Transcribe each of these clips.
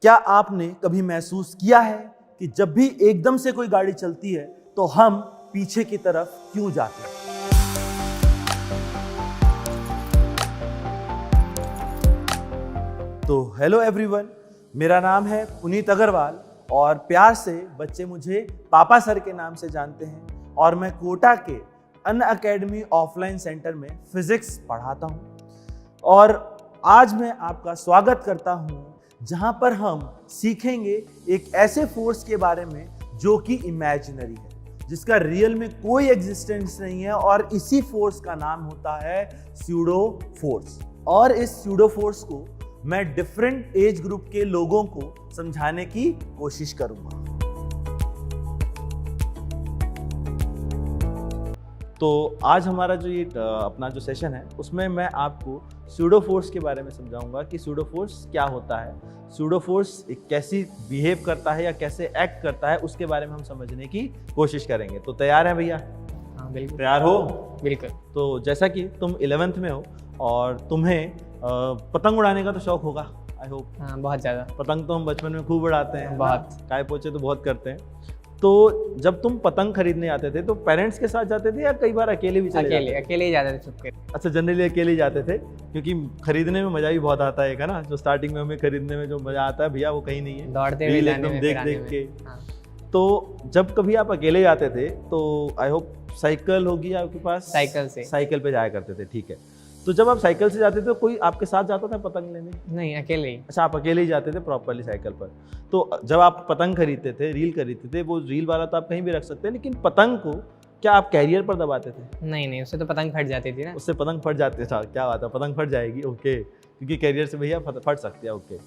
क्या आपने कभी महसूस किया है कि जब भी एकदम से कोई गाड़ी चलती है तो हम पीछे की तरफ क्यों जाते हैं? तो हेलो एवरीवन, मेरा नाम है पुनीत अग्रवाल और प्यार से बच्चे मुझे पापा सर के नाम से जानते हैं और मैं कोटा के अनअकैडमी ऑफलाइन सेंटर में फिजिक्स पढ़ाता हूं। और आज मैं आपका स्वागत करता हूं जहां पर हम सीखेंगे एक ऐसे फोर्स के बारे में जो कि इमेजिनरी है, जिसका रियल में कोई एग्जिस्टेंस नहीं है, और इसी फोर्स का नाम होता है स्यूडो फोर्स। और इस स्यूडो फोर्स को मैं डिफरेंट एज ग्रुप के लोगों को समझाने की कोशिश करूंगा। तो आज हमारा जो ये अपना जो सेशन है उसमें मैं आपको स्यूडो फोर्स के बारे में समझाऊंगा कि स्यूडो फोर्स क्या होता है, स्यूडो फोर्स कैसी बिहेव करता है या कैसे एक्ट करता है, उसके बारे में हम समझने की कोशिश करेंगे। तो तैयार है भैया? हाँ बिल्कुल। तैयार हो? बिल्कुल। तो जैसा कि तुम 11th में हो और तुम्हें पतंग उड़ाने का तो शौक होगा, आई होप। हाँ, बहुत ज़्यादा। पतंग तो हम बचपन में खूब उड़ाते हैं, बहुत। काय पोचे तो बहुत करते हैं। तो जब तुम पतंग खरीदने आते थे तो पेरेंट्स के साथ जाते थे या कई बार अकेले भी चले जाते थे? अकेले ही जाते थे चुपके। अच्छा, जनरली अकेले ही जाते थे, क्योंकि खरीदने में मजा भी बहुत आता है, है ना? जो स्टार्टिंग में हमें खरीदने में जो मजा आता है भैया वो कहीं नहीं है, दौड़ते हुए जाने में, देख देख के। हाँ। तो जब कभी आप अकेले जाते थे तो आई होप साइकिल होगी आपके पास? साइकिल पे जाया करते थे, ठीक है। तो जब आप साइकिल से जाते थे तो कोई आपके साथ जाता था पतंग लेने? नहीं, अकेले ही। अच्छा, आप अकेले ही जाते थे प्रॉपरली साइकिल पर। तो जब आप पतंग खरीदते थे, रील खरीदते थे, वो रील वाला तो आप कहीं भी रख सकते हैं, लेकिन पतंग को क्या आप कैरियर पर दबाते थे? नहीं, उससे तो पतंग फट जाती थी ना। उससे पतंग फट जाती था? क्या बात है, पतंग फट जाएगी, ओके, क्योंकि कैरियर से भैया फट सकती है, ओके।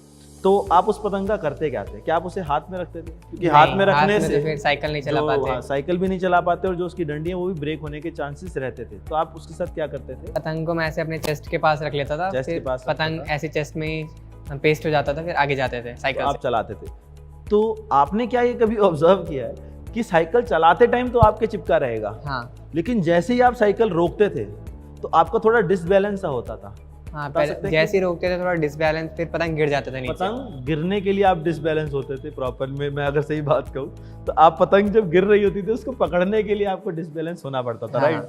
तो आप उस पतंग का करते क्या थे? क्या आप उसे हाथ में रखते थे? क्योंकि हाथ में रखने से तो फिर साइकिल नहीं चला पाते। साइकिल भी नहीं चला पाते और जो उसकी डंडी है वो भी ब्रेक होने के चांसेस रहते थे। तो आप उसके साथ क्या करते थे? पतंग को मैं ऐसे अपने चेस्ट के पास रख लेता था, चेस्ट के पास पतंग ऐसे चेस्ट में पेस्ट हो जाता था, फिर आगे जाते थे साइकिल आप चलाते थे। तो आपने क्या ये कभी ऑब्जर्व किया है कि साइकिल चलाते टाइम तो आपके चिपका रहेगा, हाँ, लेकिन जैसे ही आप साइकिल रोकते थे तो आपका थोड़ा डिसबैलेंस सा होता था? हाँ, पहले जैसे ही रोकते थे थोड़ा डिसबैलेंस, फिर पतंग गिर जाता था नीचे। पतंग गिरने के लिए आप डिसबैलेंस होते थे प्रॉपर में, मैं अगर सही बात कहूँ तो आप पतंग जब गिर रही होती थी उसको पकड़ने के लिए आपको डिसबैलेंस होना पड़ता था, हाँ। राइट?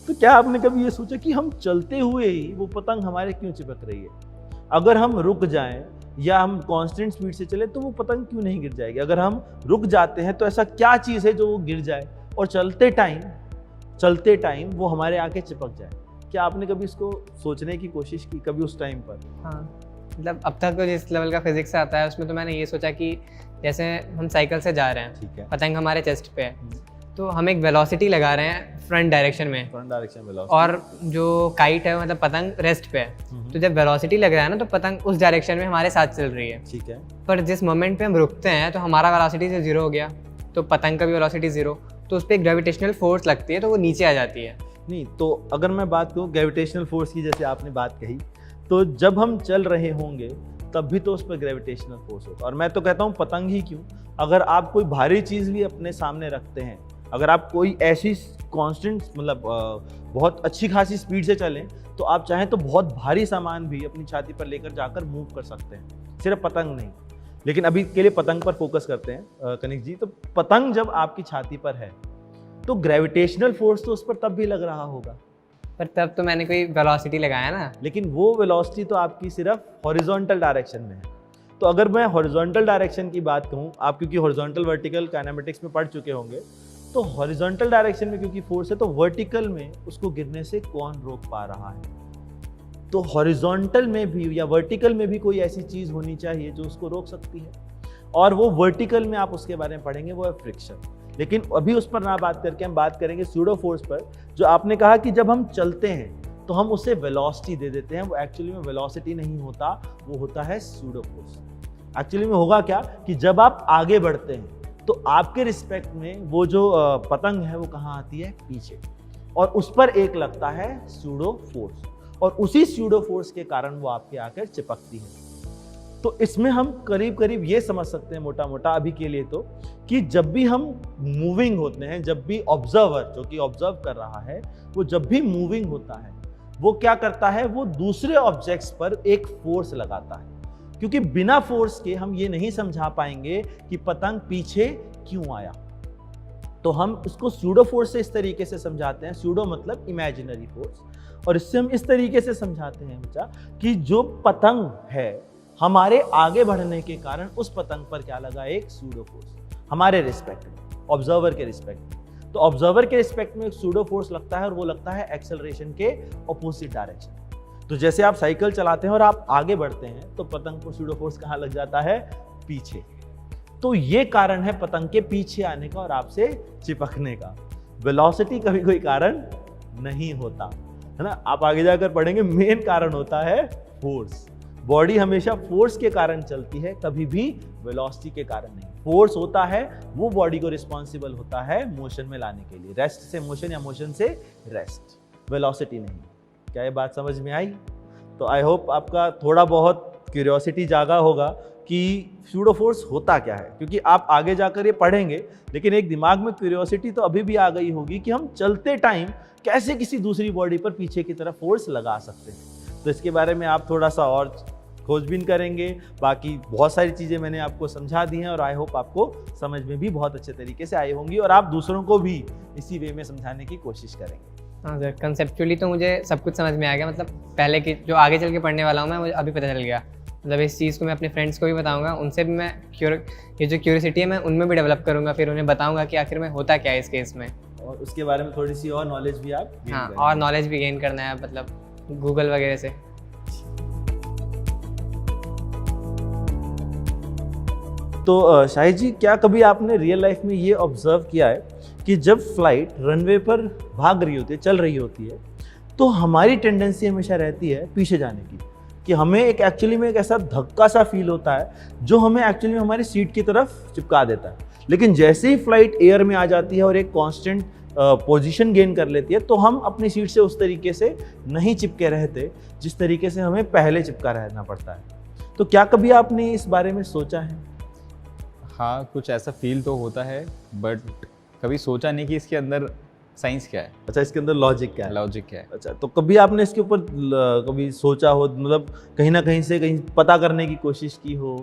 तो क्या आपने कभी ये सोचा कि हम चलते हुए ही वो पतंग हमारे क्यों चिपक रही है? अगर हम रुक जाएं या हम कांस्टेंट स्पीड से चले तो वो पतंग क्यों नहीं गिर जाएगी? अगर हम रुक जाते हैं तो ऐसा क्या चीज़ है जो वो गिर जाए और चलते टाइम वो हमारे आके चिपक जाए? क्या आपने कभी इसको सोचने की कोशिश की कभी उस टाइम पर? हाँ, मतलब अब तक तो जिस लेवल का फिजिक्स आता है उसमें तो मैंने ये सोचा कि जैसे हम साइकिल से जा रहे हैं, ठीक है, पतंग हमारे चेस्ट पे है, तो हम एक वेलोसिटी लगा रहे हैं फ्रंट डायरेक्शन में, और जो काइट है मतलब पतंग रेस्ट पे है। तो जब वेलोसिटी लग रहा है ना तो पतंग उस डायरेक्शन में हमारे साथ चल रही है, ठीक है। पर जिस मोमेंट पे हम रुकते हैं तो हमारा वेलोसिटी से जीरो हो गया, तो पतंग का भी वेलोसिटी जीरो, तो उस पर ग्रेविटेशनल फोर्स लगती है तो वो नीचे आ जाती है। नहीं, तो अगर मैं बात करूँ ग्रेविटेशनल फोर्स की, जैसे आपने बात कही, तो जब हम चल रहे होंगे तब भी तो उस पर ग्रेविटेशनल फोर्स होगा। और मैं तो कहता हूँ पतंग ही क्यों, अगर आप कोई भारी चीज़ भी अपने सामने रखते हैं, अगर आप कोई ऐसी कांस्टेंट मतलब बहुत अच्छी खासी स्पीड से चलें तो आप चाहें तो बहुत भारी सामान भी अपनी छाती पर लेकर जाकर मूव कर सकते हैं, सिर्फ पतंग नहीं। लेकिन अभी के लिए पतंग पर फोकस करते हैं कनिक जी। तो पतंग जब आपकी छाती पर है तो ग्रेविटेशनल फोर्स तो उस पर तब भी लग रहा होगा, पर तब तो मैंने कोई वेलोसिटी लगाया ना। लेकिन वो वेलोसिटी तो आपकी सिर्फ हॉरिजॉन्टल डायरेक्शन में है। तो अगर मैं हॉरिजॉन्टल डायरेक्शन की बात कहूँ, आप क्योंकि हॉरिजॉन्टल वर्टिकल काइनेमेटिक्स में पढ़ चुके होंगे, तो हॉरिजॉन्टल डायरेक्शन में क्योंकि फोर्स है तो वर्टिकल में उसको गिरने से कौन रोक पा रहा है? तो हॉरिजॉन्टल में भी या वर्टिकल में भी कोई ऐसी चीज़ होनी चाहिए जो उसको रोक सकती है, और वो वर्टिकल में आप उसके बारे में पढ़ेंगे, वो है फ्रिक्शन। लेकिन अभी उस पर ना बात करके हम बात करेंगे स्यूडो फोर्स पर, जो आपने कहा कि जब हम चलते हैं तो हम उसे वेलोसिटी दे देते हैं। वो एक्चुअली में वेलोसिटी नहीं होता, वो होता है स्यूडो फोर्स। एक्चुअली में होगा क्या कि जब आप आगे बढ़ते हैं तो आपके रिस्पेक्ट में वो जो पतंग है वो कहाँ आती है? पीछे, और उस पर एक लगता है स्यूडो फोर्स, और उसी स्यूडो फोर्स के कारण वो आपके आकर चिपकती है। तो इसमें हम करीब करीब ये समझ सकते हैं मोटा मोटा अभी के लिए तो, कि जब भी हम मूविंग होते हैं, जब भी ऑब्जर्वर जो कि ऑब्जर्व कर रहा है वो जब भी मूविंग होता है वो क्या करता है? वो दूसरे ऑब्जेक्ट्स पर एक फोर्स लगाता है। क्योंकि बिना फोर्स के हम ये नहीं समझा पाएंगे कि पतंग पीछे क्यों आया। तो हम इसको स्यूडो फोर्स से इस तरीके से समझाते हैं, स्यूडो मतलब इमेजिनरी फोर्स, और इससे हम इस तरीके से समझाते हैं बच्चा कि जो पतंग है हमारे आगे बढ़ने के कारण उस पतंग पर क्या लगा, एक स्यूडो फोर्स हमारे रिस्पेक्ट में, ऑब्जर्वर के रिस्पेक्ट में। तो ऑब्जर्वर के रिस्पेक्ट में एक स्यूडो फोर्स लगता है और वो लगता है एक्सेलरेशन के ऑपोजिट डायरेक्शन। तो जैसे आप साइकिल चलाते हैं और आप आगे बढ़ते हैं तो पतंग को स्यूडो फोर्स कहाँ लग जाता है, पीछे। तो ये कारण है पतंग के पीछे आने का और आपसे चिपकने का। वेलोसिटी कभी कोई कारण नहीं होता है ना, आप आगे जाकर पढ़ेंगे। मेन कारण होता है फोर्स। बॉडी हमेशा फोर्स के कारण चलती है, कभी भी वेलोसिटी के कारण नहीं। फोर्स होता है वो बॉडी को रिस्पॉन्सिबल होता है मोशन में लाने के लिए, रेस्ट से मोशन या मोशन से रेस्ट, वेलोसिटी नहीं। क्या ये बात समझ में आई? तो आई होप आपका थोड़ा बहुत क्यूरियोसिटी जागा होगा कि स्यूडो फोर्स होता क्या है, क्योंकि आप आगे जाकर ये पढ़ेंगे, लेकिन एक दिमाग में क्यूरियोसिटी तो अभी भी आ गई होगी कि हम चलते टाइम कैसे किसी दूसरी बॉडी पर पीछे की तरफ फोर्स लगा सकते हैं। तो इसके बारे में आप थोड़ा सा और खोजबीन करेंगे। बाकी बहुत सारी चीज़ें मैंने आपको समझा दी हैं और आई होप आपको समझ में भी बहुत अच्छे तरीके से आई होंगी और आप दूसरों को भी इसी वे में समझाने की कोशिश करेंगे। हाँ सर, कंसेप्चुअली तो मुझे सब कुछ समझ में आ गया। मतलब पहले की जो आगे चल के पढ़ने वाला हूँ मैं, मुझे अभी पता चल गया। मतलब इस चीज़ को मैं अपने फ्रेंड्स को भी बताऊंगा, उनसे भी मैं ये जो क्यूरियोसिटी है मैं उनमें भी डेवलप करूँगा, फिर उन्हें बताऊँगा कि आखिर में होता क्या है इस केस में, और उसके बारे में थोड़ी सी और नॉलेज भी आप हाँ और नॉलेज भी गेन करना है, मतलब गूगल वगैरह से। तो शाहिद जी, क्या कभी आपने रियल लाइफ में ये ऑब्जर्व किया है कि जब फ्लाइट रनवे पर भाग रही होती है, चल रही होती है, तो हमारी टेंडेंसी हमेशा रहती है पीछे जाने की, कि हमें एक एक्चुअली में एक ऐसा धक्का सा फील होता है जो हमें एक्चुअली में हमारी सीट की तरफ चिपका देता है। लेकिन जैसे ही फ्लाइट एयर में आ जाती है और एक कांस्टेंट पोजीशन गेन कर लेती है, तो हम अपनी सीट से उस तरीके से नहीं चिपके रहते जिस तरीके से हमें पहले चिपका रहना पड़ता है। तो क्या कभी आपने इस बारे में सोचा है? हाँ, कुछ ऐसा फील तो होता है, बट कभी सोचा नहीं कि इसके अंदर साइंस क्या है। अच्छा, इसके अंदर लॉजिक क्या है? लॉजिक क्या है। अच्छा, तो कभी आपने इसके ऊपर कभी सोचा हो, मतलब कहीं ना कहीं से कहीं पता करने की कोशिश की हो?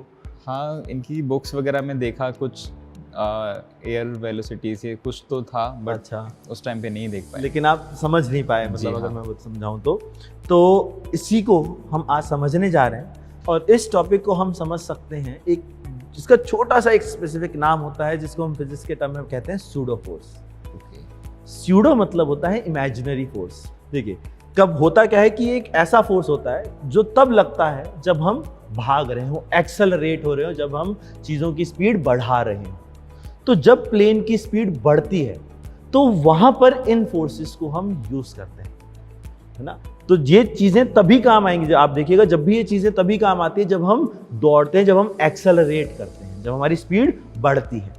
हाँ, इनकी बुक्स वगैरह में देखा, कुछ एयर वेलोसिटी से कुछ तो था, बट अच्छा, उस टाइम पे नहीं देख पाए। लेकिन आप समझ नहीं पाए, मतलब अगर मैं समझाऊं तो इसी को हम आज समझने जा रहे हैं और इस टॉपिक को हम समझ सकते हैं एक जिसका छोटा सा एक स्पेसिफिक नाम होता है, जिसको हम फिजिक्स के टर्म में कहते हैं स्यूडो फोर्स। स्यूडो मतलब होता है इमेजिनरी फोर्स। देखिए, कब होता क्या है कि एक ऐसा फोर्स होता है जो तब लगता है जब हम भाग रहे हो, एक्सेलरेट हो रहे हो, जब हम चीज़ों की स्पीड बढ़ा रहे हो। तो जब प्लेन की स्पीड बढ़ती है तो वहां पर इन फोर्सेस को हम यूज करते हैं, है ना। तो ये चीजें तभी काम आएंगी, जब आप देखिएगा, जब भी ये चीजें तभी काम आती है जब हम दौड़ते हैं, जब हम एक्सेलरेट करते हैं, जब हमारी स्पीड बढ़ती है।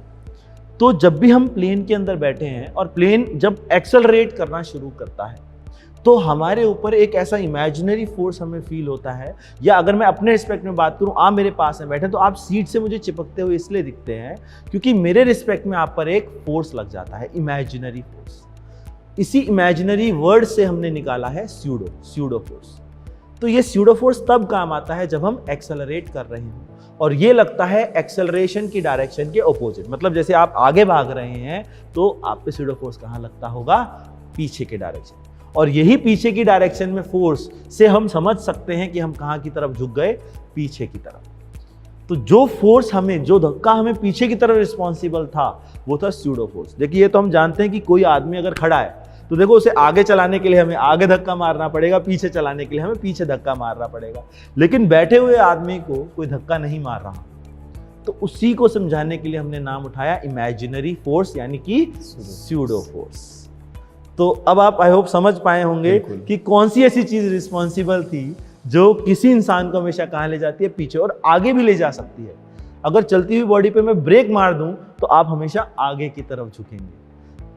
तो जब भी हम प्लेन के अंदर बैठे हैं और प्लेन जब एक्सेलरेट करना शुरू करता है तो हमारे ऊपर एक ऐसा इमेजिनरी फोर्स हमें फील होता है। या अगर मैं अपने रिस्पेक्ट में बात करूं, आप मेरे पास में बैठे तो आप सीट से मुझे चिपकते हुए इसलिए दिखते हैं क्योंकि मेरे रिस्पेक्ट में आप पर एक फोर्स लग जाता है, इमेजिनरी फोर्स। इसी इमेजिनरी वर्ड से हमने निकाला है स्यूडो फोर्स। तो ये स्यूडो फोर्स तब काम आता है जब हम एक्सेलरेट कर रहे हैं और ये लगता है एक्सेलरेशन की डायरेक्शन के ऑपोजिट। मतलब जैसे आप आगे भाग रहे हैं तो आप पे स्यूडो फोर्स कहाँ लगता होगा? पीछे के डायरेक्शन। और यही पीछे की डायरेक्शन में फोर्स से हम समझ सकते हैं कि हम कहाँ की तरफ झुक गए? पीछे की तरफ। तो जो फोर्स हमें, जो धक्का हमें पीछे की तरफ रिस्पॉन्सिबल था, वो था स्यूडो फोर्स। देखिए, ये तो हम जानते हैं कि कोई आदमी अगर खड़ा है तो देखो उसे आगे चलाने के लिए हमें आगे धक्का मारना पड़ेगा, पीछे चलाने के लिए हमें पीछे धक्का मारना पड़ेगा। लेकिन बैठे हुए आदमी को कोई धक्का नहीं मार रहा, तो उसी को समझाने के लिए हमने नाम उठाया इमेजिनरी फोर्स, यानी कि स्यूडो फोर्स। तो अब आप आई होप समझ पाए होंगे कि कौन सी ऐसी चीज रिस्पॉन्सिबल थी जो किसी इंसान को हमेशा कहाँ ले जाती है? पीछे, और आगे भी ले जा सकती है। अगर चलती हुई बॉडी पे मैं ब्रेक मार दूं तो आप हमेशा आगे की तरफ झुकेंगे।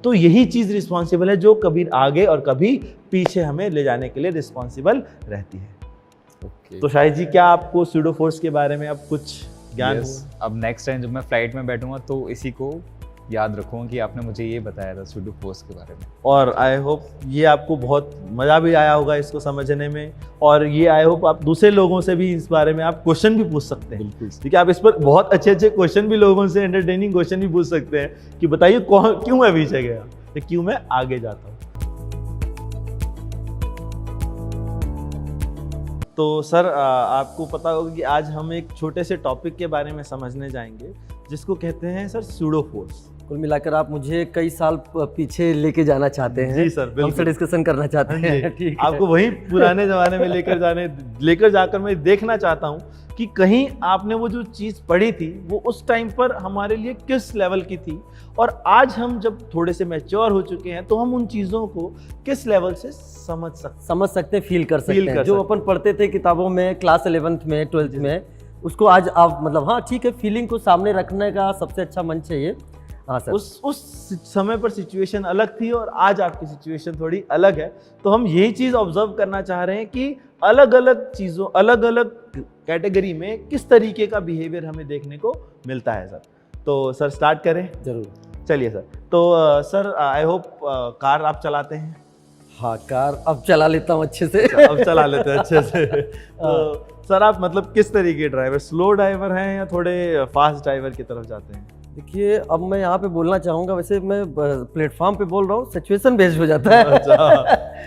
तो यही चीज रिस्पॉन्सिबल है जो कभी आगे और कभी पीछे हमें ले जाने के लिए रिस्पॉन्सिबल रहती है। तो शाहिद जी, क्या आपको स्यूडो फोर्स के बारे में अब कुछ ज्ञान हुआ? अब नेक्स्ट टाइम जब मैं फ्लाइट में बैठूंगा तो इसी को याद रखूँ कि आपने मुझे ये बताया था सूडो फोर्स के बारे में। और आई होप ये आपको बहुत मज़ा भी आया होगा इसको समझने में, और ये आई होप आप दूसरे लोगों से भी इस बारे में आप क्वेश्चन भी पूछ सकते हैं। बिल्कुल। ठीक है, आप इस पर बहुत अच्छे अच्छे क्वेश्चन भी लोगों से, एंटरटेनिंग क्वेश्चन भी पूछ सकते हैं कि बताइए क्यों मैं पीछे गया, तो क्यों मैं आगे जाता हूँ। तो सर आपको पता होगा कि आज हम एक छोटे से टॉपिक के बारे में समझने जाएंगे जिसको कहते हैं सर सूडो फोर्स। कुल मिलाकर आप मुझे कई साल पीछे लेके जाना चाहते हैं। जी सर, बिल्कुल। हमसे डिस्कशन करना चाहते हैं। ठीक है। आपको वही पुराने जमाने में लेकर जाकर मैं देखना चाहता हूँ कि कहीं आपने वो जो चीज़ पढ़ी थी वो उस टाइम पर हमारे लिए किस लेवल की थी, और आज हम जब थोड़े से मैच्योर हो चुके हैं तो हम उन चीज़ों को किस लेवल से समझ सकते हैं, फील कर सकते हैं। जो अपन पढ़ते थे किताबों में क्लास 11th में 12th में, उसको आज आप मतलब हाँ ठीक है, फीलिंग को सामने रखने का सबसे अच्छा मंच है ये। हाँ सर। उस समय पर सिचुएशन अलग थी और आज आपकी सिचुएशन थोड़ी अलग है, तो हम यही चीज़ ऑब्जर्व करना चाह रहे हैं कि अलग अलग चीज़ों, अलग अलग कैटेगरी में किस तरीके का बिहेवियर हमें देखने को मिलता है सर। तो सर स्टार्ट करें? जरूर। चलिए सर। तो सर आई होप कार आप चलाते हैं? हाँ, कार अब चला लेता हूँ अच्छे से। अब चला लेते हैं अच्छे से। तो सर आप मतलब किस तरीके के ड्राइवर, स्लो ड्राइवर हैं या थोड़े फास्ट ड्राइवर की तरफ जाते हैं? देखिए, अब मैं यहाँ पे बोलना चाहूँगा, वैसे मैं प्लेटफॉर्म पे बोल रहा हूँ, सिचुएशन बेस्ड हो जाता है। अच्छा,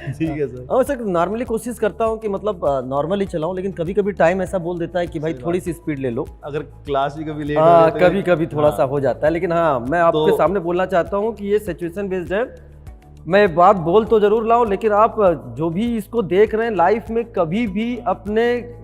ठीक है सर। वैसे नॉर्मली कोशिश करता हूँ कि मतलब नॉर्मली चलाऊँ, लेकिन कभी कभी टाइम ऐसा बोल देता है कि भाई थोड़ी सी स्पीड ले लो। अगर क्लास भी कभी लेट हाँ, कभी कभी थोड़ा सा हो जाता है, लेकिन हाँ मैं आपके सामने बोलना चाहता हूँ कि ये सिचुएशन बेस्ड है। मैं बात बोल तो जरूर लाऊं, लेकिन आप जो भी इसको देख रहे हैं लाइफ में, कभी भी अपने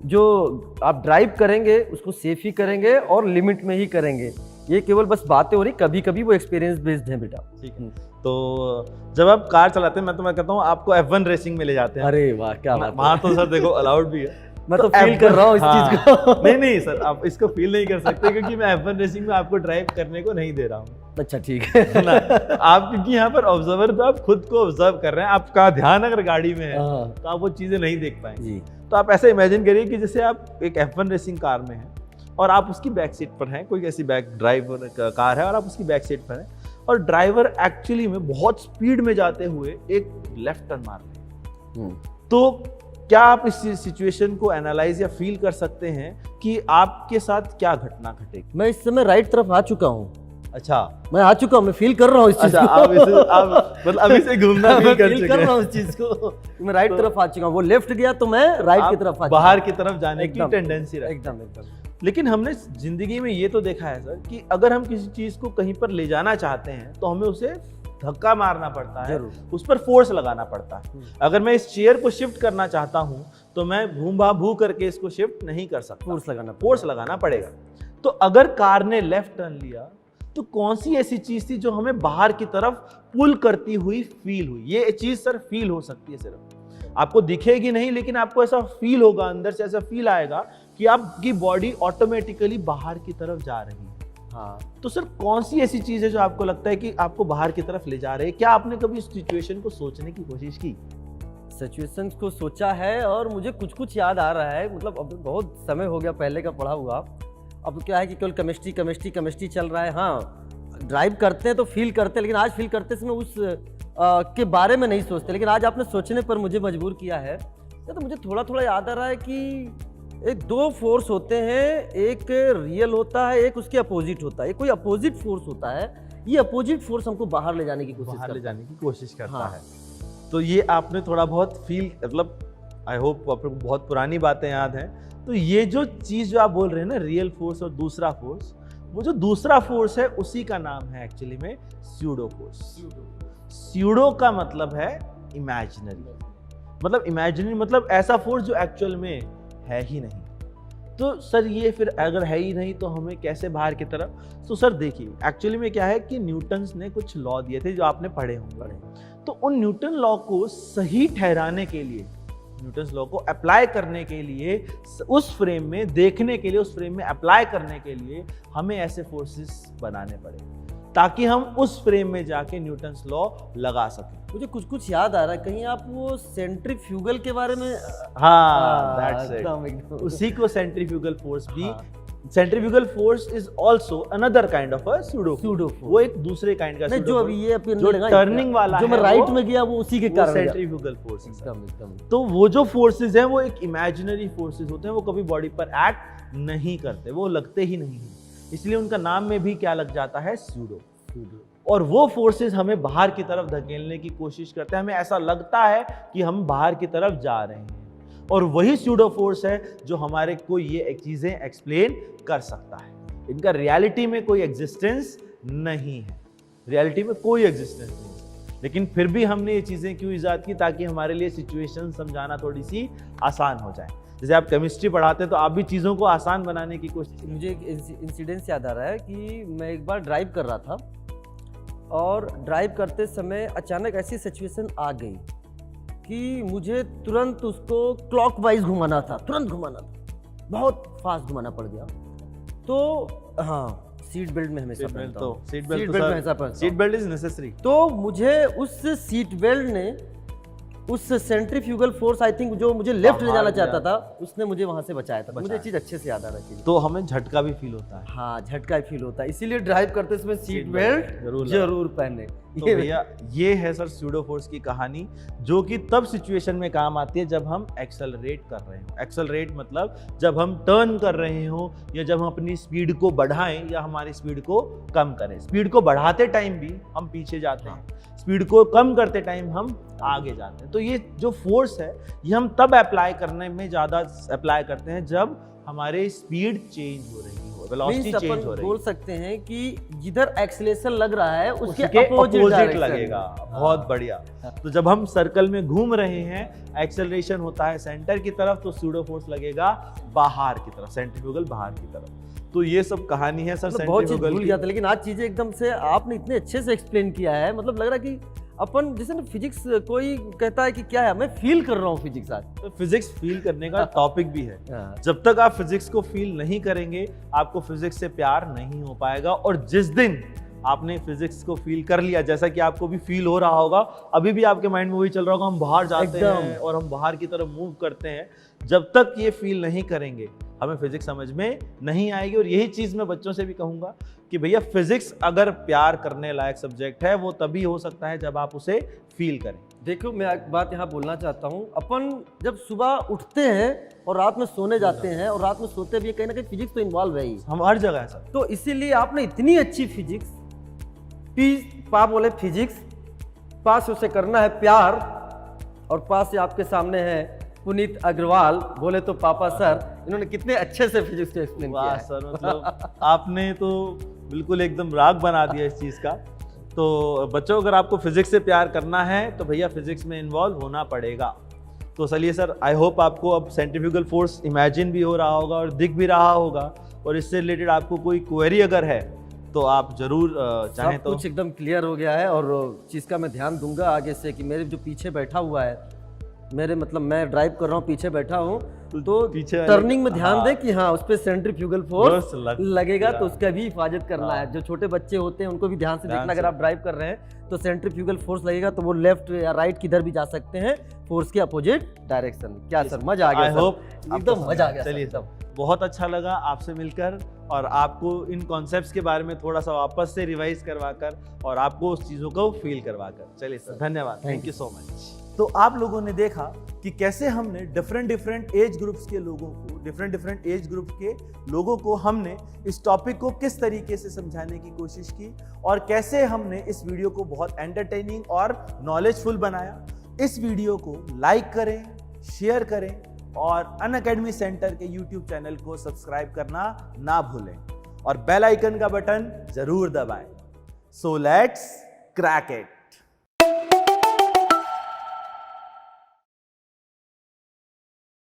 जो आप ड्राइव करेंगे उसको सेफ ही करेंगे और लिमिट में ही करेंगे। ये केवल बस बातें हो रही, कभी कभी वो एक्सपीरियंस बेस्ड है बेटा। ठीक है। तो जब आप कार चलाते हैं, मैं कहता हूँ आपको F1 रेसिंग में ले जाते हैं। अरे वाह, क्या बात है। वहाँ तो सर देखो अलाउड भी है। मैं तो फील कर रहा हूँ इस चीज को। नहीं सर, आप इसको फील नहीं कर सकते क्योंकि मैं F1 रेसिंग में आपको ड्राइव करने को नहीं दे रहा हूँ। अच्छा, ठीक है ना, आप क्योंकि यहाँ पर ऑब्जर्वर, तो आप खुद को ऑब्जर्व कर रहे हैं, आपका ध्यान अगर गाड़ी में है तो आप वो चीजें नहीं देख पाएंगे जी। तो आप ऐसा इमेजिन करिए कि जैसे आप एक F1 रेसिंग कार में हैं और आप उसकी बैक सीट पर हैं, कोई ऐसी बैक ड्राइवर कार है और आप उसकी बैक सीट पर हैं, और ड्राइवर एक्चुअली में बहुत स्पीड में जाते हुए एक लेफ्ट टर्न मार रहे हैं। तो क्या आप इस सिचुएशन को एनालाइज या फील कर सकते हैं कि आपके साथ क्या घटना घटेगी? मैं इस समय राइट तरफ आ चुका हूँ। अच्छा, मैं आ चुका हूँ, मैं फील कर रहा हूँ इस चीज को। आप मतलब अभी से घूमना फील कर रहा हूँ इस चीज को। मैं राइट तरफ आ चुका हूँ, वो लेफ्ट गया तो मैं राइट की तरफ आ, बाहर की तरफ जाने की टेंडेंसी रखता है। एकदम। लेकिन हमने जिंदगी में ये तो देखा है सर कि अगर हम किसी चीज को कहीं पर ले जाना चाहते हैं तो हमें उसे धक्का मारना पड़ता है, उस पर फोर्स लगाना पड़ता है। अगर मैं इस चेयर को शिफ्ट करना चाहता हूं तो मैं भू करके इसको शिफ्ट नहीं कर सकता, फोर्स लगाना पड़ेगा। तो अगर कार ने लेफ्ट टर्न लिया तो कौन सी ऐसी चीज थी जो हमें बाहर की तरफ पुल करती हुई फील हुई? ये चीज सर फील हो सकती है, सिर्फ आपको दिखेगी नहीं, लेकिन आपको ऐसा फील होगा, अंदर से ऐसा फील आएगा कि आपकी बॉडी ऑटोमेटिकली बाहर की तरफ जा रही है। हाँ, तो सर कौन सी ऐसी चीज है जो आपको लगता है कि आपको बाहर की तरफ ले जा रही है? क्या आपने कभी इस सिचुएशन को सोचने की कोशिश की? सिचुएशंस को सोचा है और मुझे कुछ याद आ रहा है, मतलब अब बहुत समय हो गया पहले का पढ़ा हुआ। अब क्या है कि केवल केमिस्ट्री चल रहा है। हाँ, ड्राइव करते हैं तो फील करते हैं, लेकिन आज फील करते समय उस के बारे में नहीं सोचते, लेकिन आज आपने सोचने पर मुझे मजबूर किया है। तो मुझे थोड़ा याद आ रहा है कि एक दो फोर्स होते हैं, एक रियल होता है, एक उसके अपोजिट होता है। कोई अपोजिट फोर्स होता है, ये अपोजिट फोर्स हमको बाहर ले जाने की कोशिश करता है। तो ये आपने थोड़ा बहुत फील, मतलब आई होप आपको बहुत पुरानी बातें याद हैं। तो ये जो चीज़ जो आप बोल रहे हैं ना, रियल फोर्स और दूसरा फोर्स, वो जो दूसरा फोर्स है उसी का नाम है एक्चुअली में स्यूडो फोर्स। स्यूडो का मतलब है इमेजिनरी, मतलब ऐसा फोर्स जो एक्चुअल में है ही नहीं। तो सर ये फिर अगर है ही नहीं तो हमें कैसे बाहर की तरफ? तो सर देखिए, एक्चुअली में क्या है कि न्यूटन्स ने कुछ लॉ दिए थे जो आपने पढ़े होंगे। तो उन न्यूटन लॉ को सही ठहराने के लिए, न्यूटन्स लॉ को अप्लाई करने के लिए, उस फ्रेम में देखने के लिए, उस फ्रेम में अप्लाई करने के लिए हमें ऐसे फोर्सेस बनाने पड़े ताकि हम उस फ्रेम में जाके न्यूटन्स लॉ लगा सकें। मुझे कुछ याद आ रहा है, कहीं आप वो सेंट्रीफ्यूगल के बारे में? हाँ, दैट्स इट। उसी को सेंट्रीफ्यूगल फोर्स भी centrifugal force is also another kind of a pseudo Pseudo वो एक दूसरे काइंड का नहीं, जो अभी ये अपने जो लगा, टर्निंग वाला जो है मैं राइट वो- में गया वो उसी के वो कारण गया। सेंट्रीफ्यूगल फोर्स है। एकदम एकदम। तो वो जो फोर्सेस हैं वो एक इमेजिनरी फोर्सेस होते हैं, वो कभी बॉडी पर एक्ट नहीं करते, वो लगते ही नहीं हैं, इसलिए उनका नाम में भी क्या लग जाता है, स्यूडो। और वो फोर्सेस हमें बाहर की तरफ धकेलने की कोशिश करते हैं, हमें ऐसा लगता है कि हम बाहर की तरफ जा रहे हैं, और वही स्यूडो फोर्स है जो हमारे को ये चीजें एक्सप्लेन कर सकता है। इनका रियलिटी में कोई एग्जिस्टेंस नहीं है, रियलिटी में कोई एग्जिस्टेंस नहीं है, लेकिन फिर भी हमने ये चीजें क्यों इजाद की, ताकि हमारे लिए सिचुएशन समझाना थोड़ी सी आसान हो जाए। जैसे आप केमिस्ट्री पढ़ाते हैं तो आप भी चीज़ों को आसान बनाने की कोशिश। मुझे एक इंसिडेंस याद आ रहा है कि मैं एक बार ड्राइव कर रहा था और ड्राइव करते समय अचानक ऐसी सिचुएशन आ गई कि मुझे तुरंत उसको क्लॉकवाइज घुमाना था, तुरंत घुमाना था, बहुत फास्ट घुमाना पड़ गया। तो हाँ, सीट बेल्ट में हमेशा पहनता हूँ, सीट सीट बेल्ट बेल्ट में हमेशा पहनता हूँ। Seat belt is necessary. तो मुझे उस सीट बेल्ट ने उस सेंट्रीफ्यूगल फोर्स आई थिंक जो मुझे लेफ्ट ले जाना चाहता था, उसने मुझे वहां से बचाया था। मुझे चीज अच्छे से याद आ रही है। तो हमें झटका भी फील होता है। हाँ, झटका फील होता है, इसीलिए ड्राइव करते समय सीट बेल्ट जरूर पहने। तो भैया ये है सर स्यूडो फोर्स की कहानी, जो कि तब सिचुएशन में काम आती है जब हम एक्सेलरेट कर रहे हो। एक्सेलरेट मतलब जब हम टर्न कर रहे हो, या जब हम अपनी स्पीड को बढ़ाएं या हमारी स्पीड को कम करें। स्पीड को बढ़ाते टाइम भी हम पीछे जाते हैं, स्पीड को कम करते टाइम हम आगे जाते हैं। तो ये जो फोर्स है ये हम तब अप्लाई करने में ज़्यादा अप्लाई करते हैं जब हमारे स्पीड चेंज हो रही हो, वेलोसिटी Means चेंज अपन हो रही बोल सकते हैं कि जिधर एक्सीलरेशन लग रहा है उसके उसके अपोजिट अपोजिट लगेगा। बहुत बढ़िया। तो जब हम सर्कल में घूम रहे हैं, एक्सेलरेशन होता है सेंटर की तरफ, तो स्यूडो फोर्स लगेगा बाहर की तरफ, सेंट्रीफ्यूगल बाहर की तरफ। तो ये सब कहानी है सर बहुत चीज सेंट्रीफ्यूगल भूल की। गया था, लेकिन आज चीजें एकदम से आपने इतने अच्छे से एक्सप्लेन किया है, मतलब लग रहा है कि अपन जैसे ना फिजिक्स कोई कहता है कि क्या है, मैं फील कर रहा हूँ फिजिक्स आज। तो फिजिक्स फील करने का टॉपिक भी है। हाँ। जब तक आप फिजिक्स को फील नहीं करेंगे, आपको फिजिक्स से प्यार नहीं हो पाएगा। और जिस दिन आपने फिजिक्स को फील कर लिया, जैसा कि आपको भी फील हो रहा होगा, अभी भी आपके माइंड में वही चल रहा होगा, हम बाहर जाते हैं और हम बाहर की तरफ मूव करते हैं, जब तक ये फील नहीं करेंगे हमें फिजिक्स समझ में नहीं आएगी। और यही चीज़ मैं बच्चों से भी कहूँगा कि भैया फिजिक्स अगर प्यार करने लायक सब्जेक्ट है, वो तभी हो सकता है जब आप उसे फील करें। देखो, मैं एक बात यहाँ बोलना चाहता हूँ, अपन जब सुबह उठते हैं और रात में सोने जाते हैं, और रात में सोते भी कहीं ना कहीं फिजिक्स तो इन्वॉल्व है ही, हम हर जगह है सर। तो इसीलिए आपने इतनी अच्छी फिजिक्स पास बोले फिजिक्स, पास से उसे करना है प्यार, और पास से आपके सामने है पुनीत अग्रवाल, बोले तो पापा सर, इन्होंने कितने अच्छे से फिजिक्स को एक्सप्लेन किया वाह है। सर, मतलब आपने तो बिल्कुल एकदम राग बना दिया इस चीज़ का। तो बच्चों, अगर आपको फिजिक्स से प्यार करना है तो भैया फिजिक्स में इन्वॉल्व होना पड़ेगा। तो चलिए सर, आई होप आपको अब सेंट्रीफ्यूगल फोर्स इमेजिन भी हो रहा होगा और दिख भी रहा होगा, और इससे रिलेटेड आपको कोई क्वेरी अगर है तो आप जरूर चाहें सब तो। कुछ एकदम क्लियर हो गया है, और चीज़ का मैं ध्यान दूंगा आगे से कि मेरे जो पीछे बैठा हुआ है, मेरे मतलब मैं ड्राइव कर रहा हूँ, पीछे बैठा हूँ, तो पीछे टर्निंग में ध्यान हाँ। दे कि हाँ उस पर सेंट्रीफ्यूगल फोर्स लगेगा, तो हाँ। उसका भी हिफाजत करना है। जो छोटे बच्चे होते हैं उनको भी ध्यान से देखना, अगर आप ड्राइव कर रहे हैं तो सेंट्रीफ्यूगल फोर्स लगेगा तो वो लेफ्ट या राइट किधर भी जा सकते हैं, फोर्स के अपोजिट डायरेक्शन में। क्या सर, मजा आ गया? आई होप एकदम मजा आ गया। चलिए सर, बहुत अच्छा लगा आपसे मिलकर, और आपको इन कॉन्सेप्ट्स के बारे में थोड़ा सा वापस से रिवाइज करवाकर और आपको उस चीज़ों को फील करवाकर। चलिए सर, धन्यवाद, थैंक यू सो मच। तो आप लोगों ने देखा कि कैसे हमने डिफरेंट एज ग्रुप्स के लोगों को, डिफरेंट एज ग्रुप के लोगों को हमने इस टॉपिक को किस तरीके से समझाने की कोशिश की, और कैसे हमने इस वीडियो को बहुत एंटरटेनिंग और नॉलेजफुल बनाया। इस वीडियो को लाइक करें, शेयर करें, और अनअकैडमी सेंटर के यूट्यूब चैनल को सब्सक्राइब करना ना भूलें, और बेल आइकन का बटन जरूर दबाएं। So let's crack it.